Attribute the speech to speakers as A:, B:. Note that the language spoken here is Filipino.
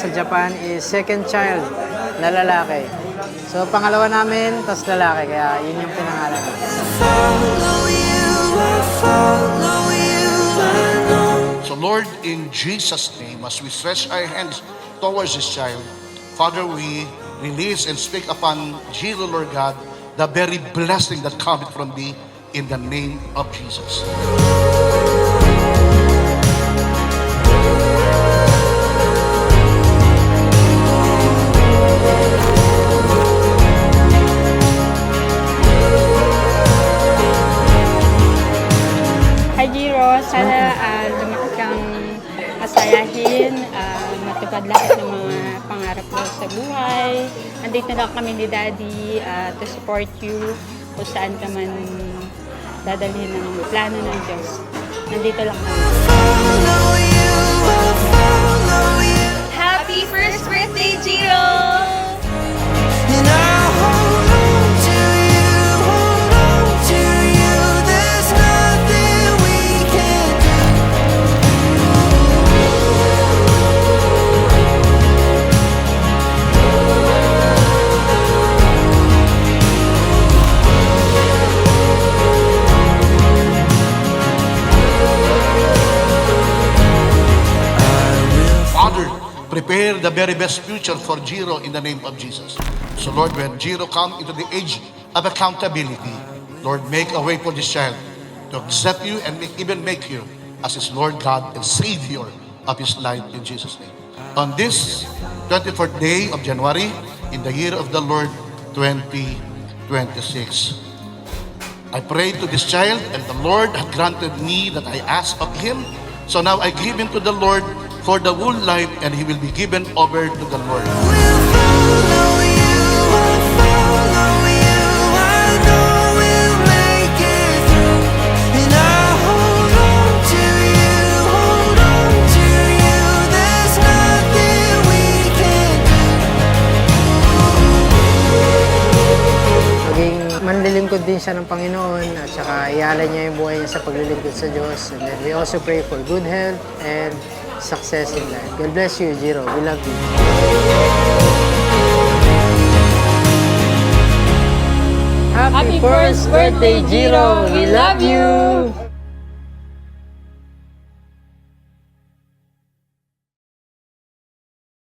A: sa Japan is second child na lalaki. So, pangalawa namin, tas lalaki. Kaya yun yung pinangalan namin.
B: So Lord, in Jesus' name, as we stretch our hands towards this child, Father, we release and speak upon Jiro, Lord God, the very blessing that cometh from thee in the name of Jesus.
C: Hi Jiro, sana lumaki kang masayahin, matupad lahat ng mga pangarap mo sa buhay. Andito lang kami ni Daddy to support you kung saan ka man dadalhin ng plano ng Diyos. Nandito lang kami.
D: Happy first birthday, Jiro!
B: Father, prepare the very best future for Jiro in the name of Jesus. So Lord, when Jiro come into the age of accountability, Lord, make a way for this child to accept you and even make you as his Lord God and Savior of his life in Jesus' name. On this 24th day of January, in the year of the Lord 2026, I prayed to this child, and the Lord had granted me that I asked of him. So now I give him to the Lord for the whole life, and he will be given over to the Lord.
A: Maging manlilingkod din siya ng Panginoon at saka ialay niya yung buhay niya sa paglilingkod sa Diyos. And then we also pray for good health and success in life. God bless you, Jiro. We love you.
C: Happy first birthday, Jiro! We love you!